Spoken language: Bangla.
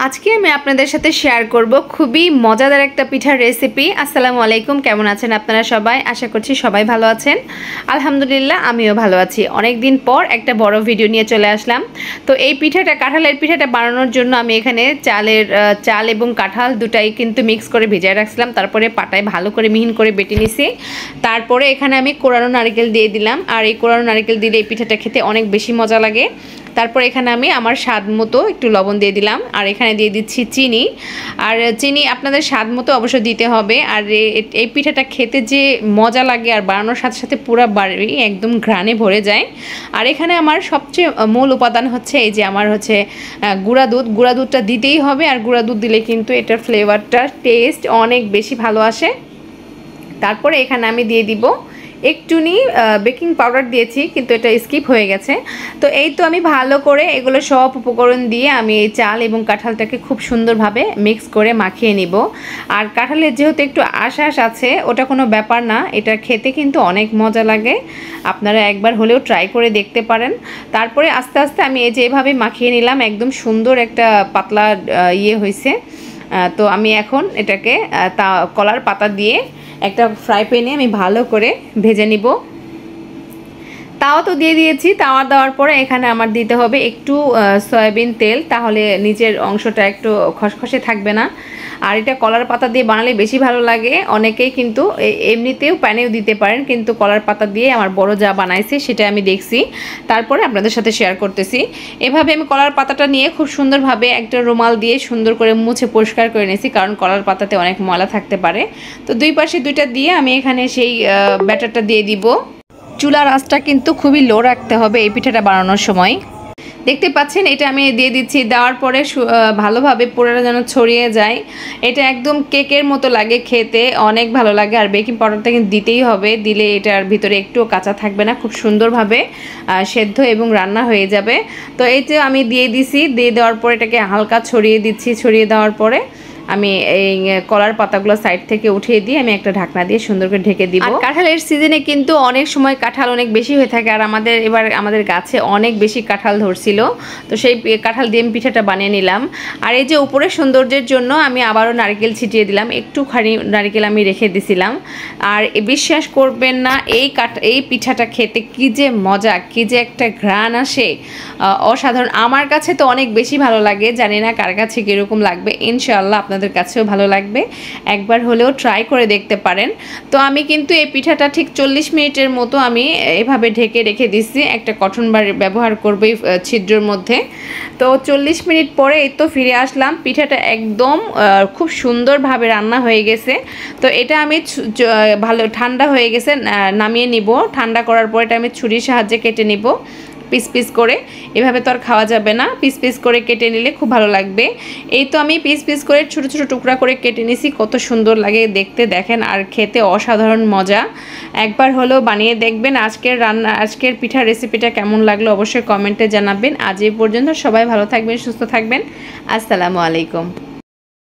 আজকে আমি আপনাদের সাথে শেয়ার করব খুবই মজাদার একটা পিঠার রেসিপি। আসসালামু আলাইকুম, কেমন আছেন আপনারা সবাই? আশা করছি সবাই ভালো আছেন। আলহামদুলিল্লাহ আমিও ভালো আছি। অনেক দিন পর একটা বড় ভিডিও নিয়ে চলে আসলাম। তো এই পিঠাটা, কাঁঠালের পিঠাটা বানানোর জন্য আমি এখানে চাল এবং কাঁঠাল দুটাই কিন্তু মিক্স করে ভিজিয়ে রাখছিলাম। তারপরে পাটায় ভালো করে মিহিন করে বেটে নিছি। তারপরে এখানে আমি কোরানো নারকেল দিয়ে দিলাম। আর এই কোরানো নারকেল দিলে এই পিঠাটা খেতে অনেক বেশি মজা লাগে। তারপর এখানে আমি আমার স্বাদ মতো একটু লবণ দিয়ে দিলাম। আর এখানে দিয়ে দিচ্ছি চিনি। আর চিনি আপনাদের স্বাদ মতো অবশ্যই দিতে হবে। আর এই পিঠাটা খেতে যে মজা লাগে আর বানানোর সাথে সাথে পুরো বাড়ি একদম ঘ্রাণে ভরে যায়। আর এখানে আমার সবচেয়ে মূল উপাদান হচ্ছে এই যে আমার হচ্ছে গুঁড়া দুধটা দিতেই হবে। আর গুঁড়া দুধ দিলে কিন্তু এটার ফ্লেভারটা টেস্ট অনেক বেশি ভালো আসে। তারপরে এখানে আমি দিয়ে দিব একটুনি বেকিং পাউডার দিয়েছি, কিন্তু এটা স্কিপ হয়ে গেছে। তো এই তো আমি ভালো করে এগুলো সব উপকরণ দিয়ে আমি এই চাল এবং কাঁঠালটাকে খুব সুন্দরভাবে মিক্স করে মাখিয়ে নিব। আর কাঁঠালের যেহেতু একটু আঁশ আছে, ওটা কোনো ব্যাপার না, এটা খেতে কিন্তু অনেক মজা লাগে। আপনারা একবার হলেও ট্রাই করে দেখতে পারেন। তারপরে আস্তে আস্তে আমি এই যে এভাবে মাখিয়ে নিলাম, একদম সুন্দর একটা পাতলা হয়েছে। তো আমি এখন এটাকে কলার পাতা দিয়ে একটা ফ্রাই প্যানে আমি ভালো করে ভেজে নিব। তাওয়া তো দিয়ে দিয়েছি। তাওয়া দেওয়ার পরে এখানে আমার দিতে হবে একটু সয়াবিন তেল, তাহলে নিচের অংশটা একটু খসখসে থাকবে না। আর এটা কলার পাতা দিয়ে বানালে বেশি ভালো লাগে। অনেকেই কিন্তু এমনিতেও প্যানেও দিতে পারেন, কিন্তু কলার পাতা দিয়ে আমার বড় যা বানাইছে সেটা আমি দেখছি, তারপরে আপনাদের সাথে শেয়ার করতেছি। এভাবে আমি কলার পাতাটা নিয়ে খুব সুন্দরভাবে একটা রুমাল দিয়ে সুন্দর করে মুছে পরিষ্কার করে নিয়েছি, কারণ কলার পাতাতে অনেক ময়লা থাকতে পারে। তো দুই পাশে দুইটা দিয়ে আমি এখানে সেই ব্যাটারটা দিয়ে দিব। চুলার আঁচটা কিন্তু খুবই লো রাখতে হবে এই পিঠাটা বানানোর সময়। দেখতে পাচ্ছেন এটা আমি দিয়ে দিচ্ছি। দেওয়ার পরে ভালোভাবে পুরোটা যেন ছড়িয়ে যায়। এটা একদম কেকের মতো লাগে খেতে, অনেক ভালো লাগে। আর বেকিং পাউডারটা কিন্তু দিতেই হবে, দিলে এটার ভিতরে একটুও কাঁচা থাকবে না, খুব সুন্দরভাবে সেদ্ধ এবং রান্না হয়ে যাবে। তো এই যে আমি দিয়ে দিছি, দিয়ে দেওয়ার পরে এটাকে হালকা ছড়িয়ে দিচ্ছি। ছড়িয়ে দেওয়ার পরে আমি এই কলার পাতাগুলো সাইড থেকে উঠিয়ে দিয়ে আমি একটা ঢাকনা দিয়ে সুন্দর করে ঢেকে দিব। আর কাঁঠালের সিজনে কিন্তু অনেক সময় কাঁঠাল অনেক বেশি হয়ে থাকে। আর আমাদের গাছে অনেক বেশি কাঁঠাল ধরছিল, তো সেই কাঁঠাল দিয়ে আমি পিঠাটা বানিয়ে নিলাম। আর এই যে উপরে সৌন্দর্যের জন্য আমি আবারও নারকেল ছিটিয়ে দিলাম, একটুখানি নারকেল আমি রেখে দিছিলাম। আর বিশ্বাস করবেন না, এই পিঠাটা খেতে কি যে মজা, কি যে একটা ঘ্রাণ আসে, অসাধারণ। আমার কাছে তো অনেক বেশি ভালো লাগে, জানি না কার কাছে কীরকম লাগবে। ইনশাআল্লাহ আপনাদের কাছেও ভালো লাগবে, একবার হলেও ট্রাই করে দেখতে পারেন। তো আমি কিন্তু এই পিঠাটা ঠিক 40 মিনিটের মতো আমি এভাবে ঢেকে রেখে দিচ্ছি। একটা কটন বার ব্যবহার করব এই ছিদ্রের মধ্যে। তো 40 মিনিট পরে এই তো ফিরে আসলাম। পিঠাটা একদম খুব সুন্দরভাবে রান্না হয়ে গেছে। তো এটা আমি ভালো ঠান্ডা হয়ে গেছে, নামিয়ে নিব। ঠান্ডা করার পর এটা আমি ছুরির সাহায্যে কেটে নিব পিস পিস করে। এভাবে তো আর খাওয়া যাবে না, পিস পিস করে কেটে নিলে খুব ভালো লাগবে। এই তো আমি পিস পিস করে ছোট ছোট টুকরা করে কেটে নিছি। কত সুন্দর লাগে দেখতে দেখেন, আর খেতে অসাধারণ মজা। একবার হলেও বানিয়ে দেখবেন। আজকের পিঠার রেসিপিটা কেমন লাগলো অবশ্যই কমেন্টে জানাবেন। আজ এই পর্যন্ত, সবাই ভালো থাকবেন, সুস্থ থাকবেন। আসসালামু আলাইকুম।